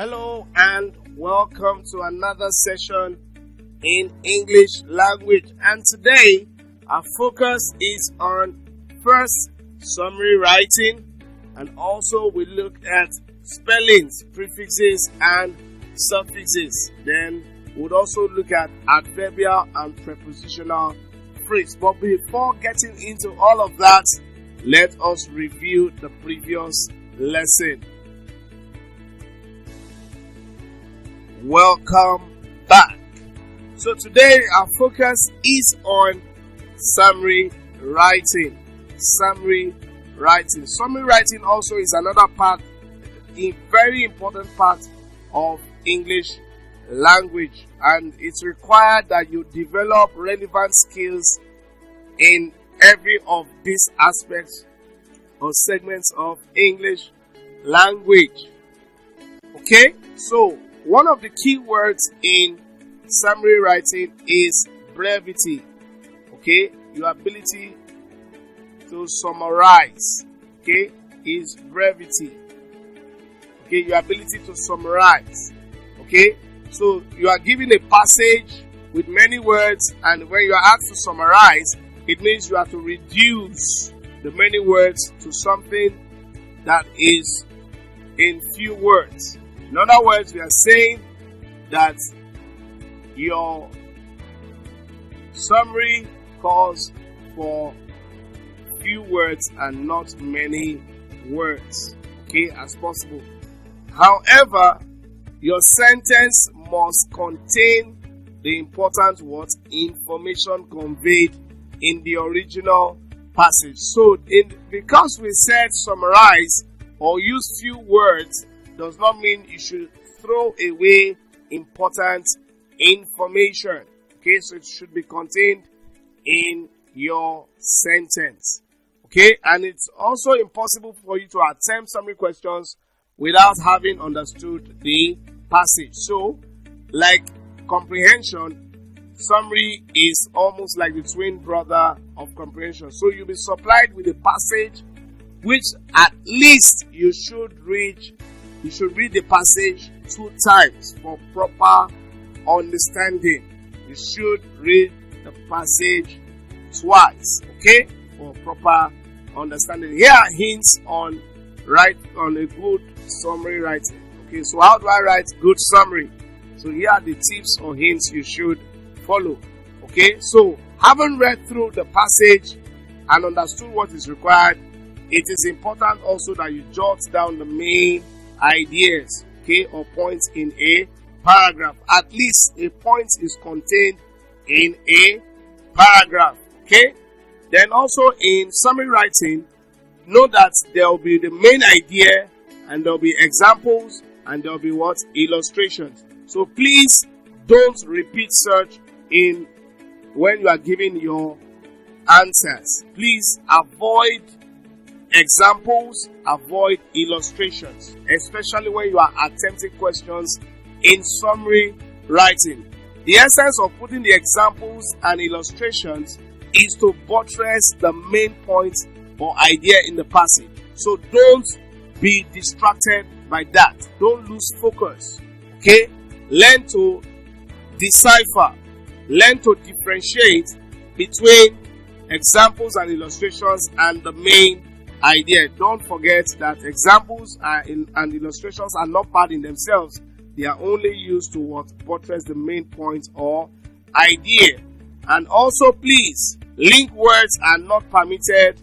Hello and welcome to another session in English language, and today our focus is on first summary writing, and also we look at spellings, prefixes and suffixes. Then we'll also look at adverbial and prepositional phrase. But before getting into all of that, let us review the previous lesson. Welcome back. So today our focus is on summary writing. Summary writing also is another part, a very important part of English language, and it's required that you develop relevant skills in every of these aspects or segments of English language. Okay, so one of the key words in summary writing is brevity. Okay, your ability to summarize, okay, is brevity. Okay, your ability to summarize. Okay, so you are given a passage with many words, and when you are asked to summarize, it means you have to reduce the many words to something that is in few words. In other words, we are saying that your summary calls for few words and not many words, okay, as possible. However, your sentence must contain the important words, information conveyed in the original passage. So, because we said summarize or use few words, does not mean you should throw away important information. Okay, so it should be contained in your sentence. Okay, and it's also impossible for you to attempt summary questions without having understood the passage. So, like comprehension, summary is almost like the twin brother of comprehension. So you'll be supplied with a passage which at least you should read the passage 2 times for proper understanding. You should read the passage twice, okay, for proper understanding. Here are hints on a good summary writing. Okay, so how do I write good summary? So here are the tips or hints you should follow. Okay, so having read through the passage and understood what is required, it is important also that you jot down the main ideas, okay, or points in a paragraph. At least a point is contained in a paragraph, okay. Then also in summary writing, know that there will be the main idea, and there will be examples, and there will be what? Illustrations. So please don't repeat search when you are giving your answers. Please avoid examples, avoid illustrations, especially when you are attempting questions in summary writing. The essence of putting the examples and illustrations is to buttress the main point or idea in the passage. So don't be distracted by that. Don't lose focus. Okay? Learn to decipher. Learn to differentiate between examples and illustrations and the main idea. Don't forget that examples and illustrations are not bad in themselves. They are only used to buttress the main point or idea. And also, please, link words are not permitted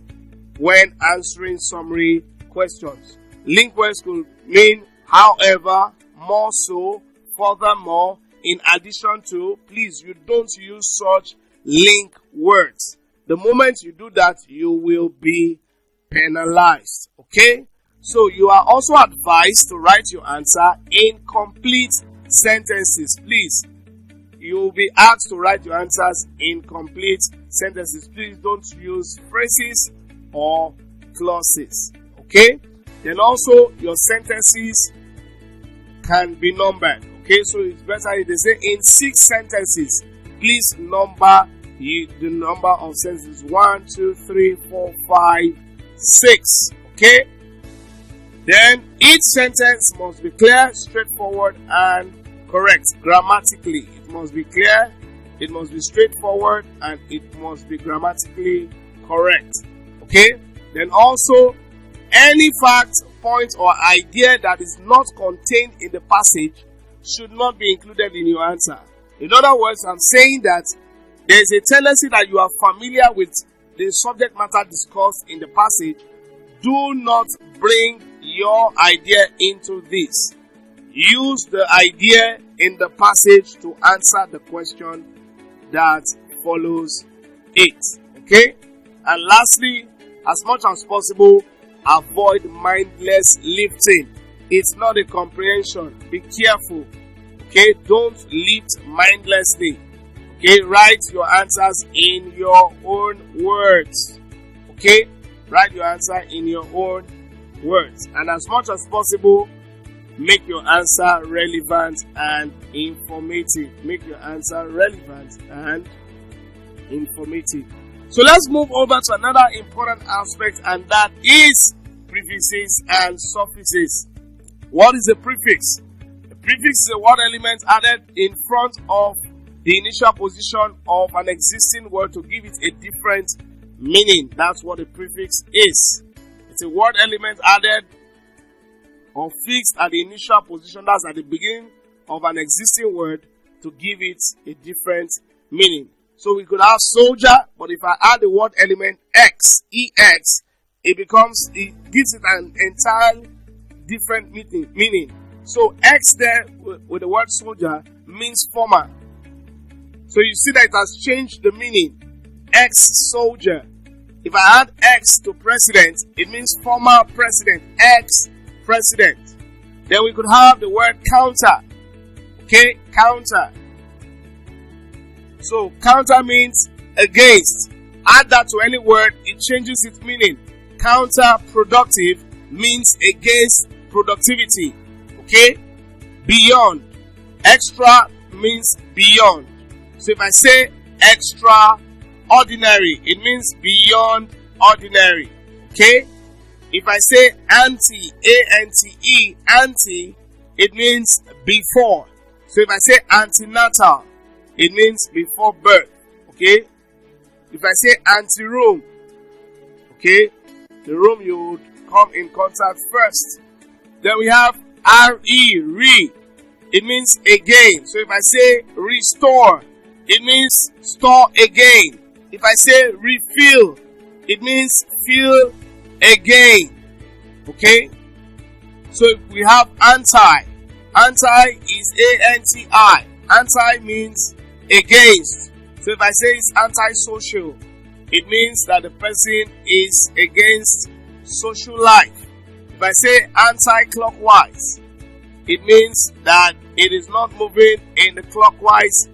when answering summary questions. Link words could mean however, more so, furthermore, in addition to. Please, you don't use such link words. The moment you do that, you will be penalized. Okay? So you are also advised to write your answer in complete sentences. Please, you will be asked to write your answers in complete sentences. Please don't use phrases or clauses. Okay? Then also your sentences can be numbered. Okay, so it's better if they say in 6 sentences. Please number the number of sentences 1, 2, 3, 4, 5, 6. Okay? Then each sentence must be clear, straightforward, and correct. Grammatically, it must be clear, it must be straightforward, and it must be grammatically correct. Okay? Then also, any fact, point, or idea that is not contained in the passage should not be included in your answer. In other words, I'm saying that there is a tendency that you are familiar with the subject matter discussed in the passage. Do not bring your idea into this. Use the idea in the passage to answer the question that follows it. Okay? And lastly, as much as possible, avoid mindless lifting. It's not a comprehension. Be careful. Okay? Don't lift mindlessly. Okay? Write your answers in your own words. Okay? Write your answer in your own words. And as much as possible, make your answer relevant and informative. Make your answer relevant and informative. So let's move over to another important aspect, and that is prefixes and suffixes. What is a prefix? A prefix is a word element added in front of the initial position of an existing word to give it a different meaning. That's what a prefix is. It's a word element added or fixed at the initial position, that's at the beginning of an existing word, to give it a different meaning. So we could have soldier, but if I add the word element X, EX, it gives it an entirely different meaning. So X there with the word soldier means former. So you see that it has changed the meaning. Ex-soldier. If I add X to president, it means former president. Ex-president. Then we could have the word counter. Okay, counter. So counter means against. Add that to any word, it changes its meaning. Counterproductive means against productivity. Okay? Beyond. Extra means beyond. So if I say extraordinary, it means beyond ordinary. Okay? If I say anti, A-N-T-E, anti, it means before. So if I say antenatal, it means before birth. Okay? If I say anteroom, okay, the room you would come in contact first. Then we have re. It means again. So if I say restore, it means store again. If I say refill, it means fill again. Okay? So if we have anti. Anti is A-N-T-I. Anti means against. So if I say it's antisocial, it means that the person is against social life. If I say anti-clockwise, it means that it is not moving in the clockwise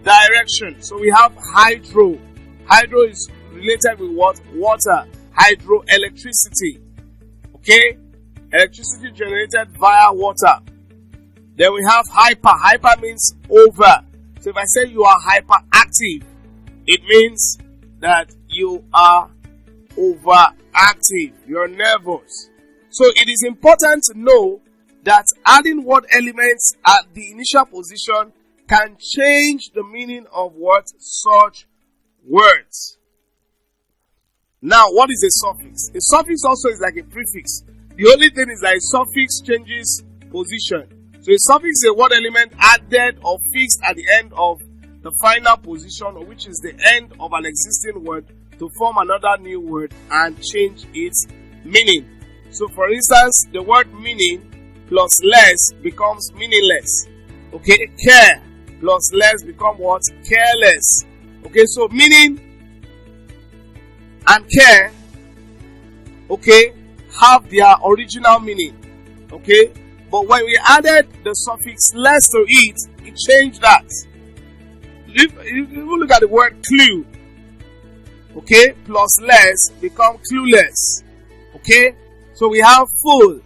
direction. So we have hydro. Hydro is related with what? Water. Hydroelectricity. Okay? Electricity generated via water. Then we have hyper. Hyper means over. So if I say you are hyperactive, it means that you are overactive. You're nervous. So it is important to know that adding word elements at the initial position can change the meaning of what such words. Now, what is a suffix? A suffix also is like a prefix. The only thing is that a suffix changes position. So a suffix is a word element added or fixed at the end of the final position, which is the end of an existing word, to form another new word and change its meaning. So for instance, the word meaning plus less becomes meaningless. Okay, care plus less become what? Careless. Okay, so meaning and care, okay, have their original meaning. Okay, but when we added the suffix less to it, it changed that. If you look at the word clue, okay, plus less become clueless. Okay, so we have full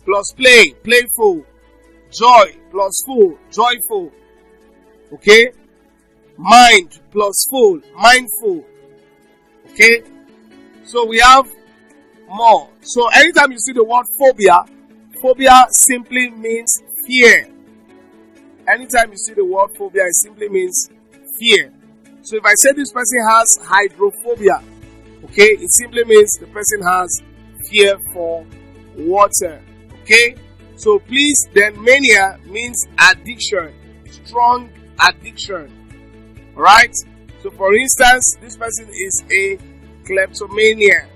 plus play, playful. Joy plus full, joyful. Okay, mind plus full, mindful. Okay, so we have more. So anytime you see the word phobia, phobia simply means fear. Anytime you see the word phobia, it simply means fear. So if I say this person has hydrophobia, okay, it simply means the person has fear for water. Okay, so please, then mania means addiction, strong addiction. Alright, so for instance, this person is a kleptomania.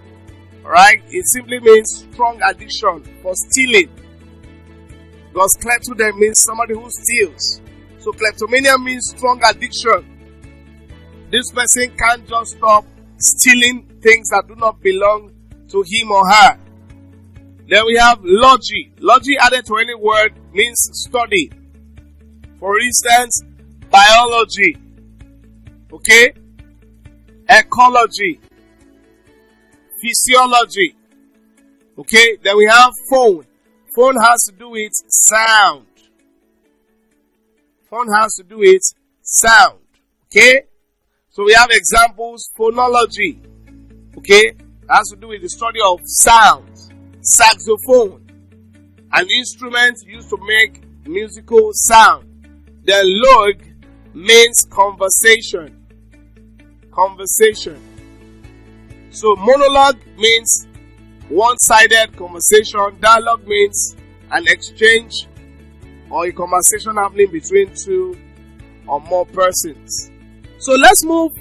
Alright, it simply means strong addiction for stealing. Because klepto then means somebody who steals. So kleptomania means strong addiction. This person can't just stop stealing things that do not belong to him or her. Then we have logi. Logi added to any word means study. For instance, biology. Okay? Ecology. Physiology. Okay? Then we have phone. Phone has to do with sound. Phone has to do with sound. Okay? So we have examples. Phonology. Okay? Has to do with the study of sounds. Saxophone. An instrument used to make musical sound. The log means conversation. Conversation. So monologue means one-sided conversation. Dialogue means an exchange or a conversation happening between two or more persons. So let's move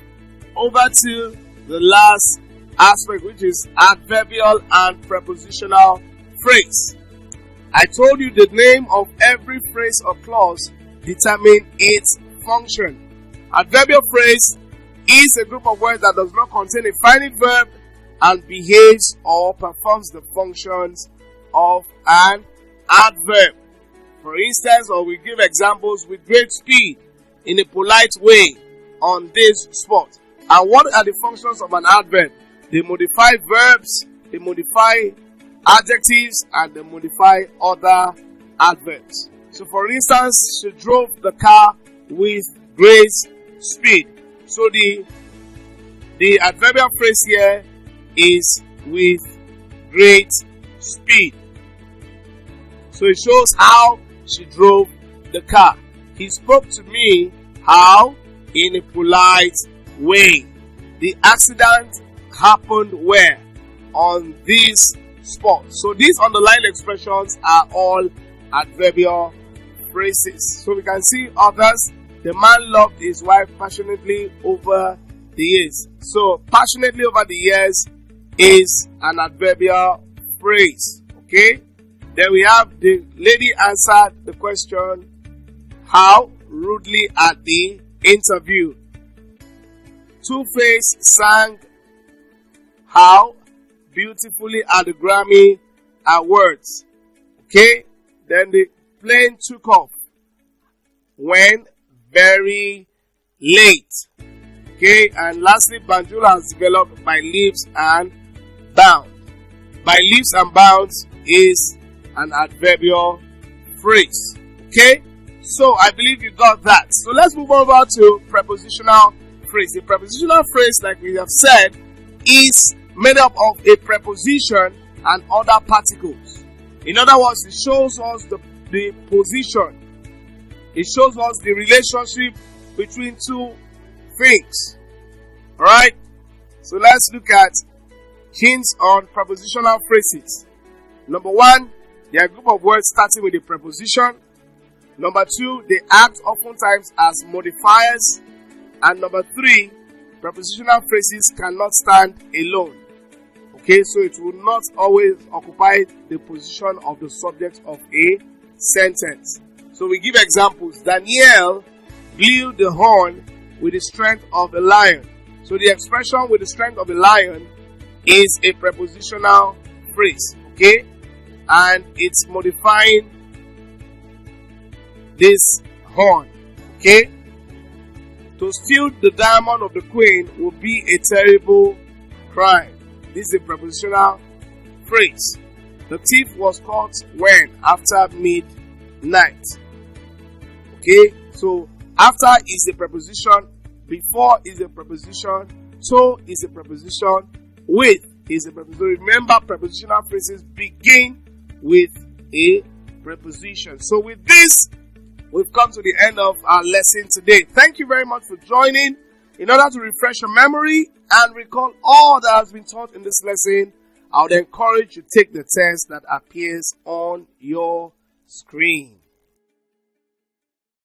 over to the last aspect, which is adverbial and prepositional phrase. I told you the name of every phrase or clause determine its function. Adverbial phrase is a group of words that does not contain a finite verb and behaves or performs the functions of an adverb. For instance, or we give examples: with great speed, in a polite way, on this spot. And what are the functions of an adverb? They modify verbs, they modify adjectives, and they modify other adverbs. So for instance, she drove the car with great speed. So the adverbial phrase here is with great speed. So it shows how she drove the car. He spoke to me how? In a polite way. The accident happened where? On this spot. So these underlined expressions are all adverbial phrases. So we can see others. The man loved his wife passionately over the years. So passionately over the years is an adverbial phrase. Okay? Then we have the lady answered the question how rudely at the interview. Two-Face sang how beautifully at the Grammy Awards. Okay? Then the plane took off when very late. Okay? And lastly, Banjul has developed by leaps and bounds. By leaps and bounds is an adverbial phrase. Okay? So I believe you got that. So let's move over to prepositional phrase. The prepositional phrase, like we have said, is made up of a preposition and other particles. In other words, it shows us the position. It shows us the relationship between two things. Alright? So let's look at hints on prepositional phrases. Number one, they are a group of words starting with a preposition. Number two, they act oftentimes as modifiers. And number three, prepositional phrases cannot stand alone. Okay, so it will not always occupy the position of the subject of a sentence. So we give examples. Daniel blew the horn with the strength of a lion. So the expression with the strength of a lion is a prepositional phrase. Okay, and it's modifying this horn. Okay, to steal the diamond of the queen would be a terrible crime. This is a prepositional phrase. The thief was caught when? After midnight. Okay, so after is a preposition, before is a preposition, to is a preposition, with is a preposition. Remember, prepositional phrases begin with a preposition. So with this, we've come to the end of our lesson today. Thank you very much for joining. In order to refresh your memory and recall all that has been taught in this lesson, I would encourage you to take the test that appears on your screen.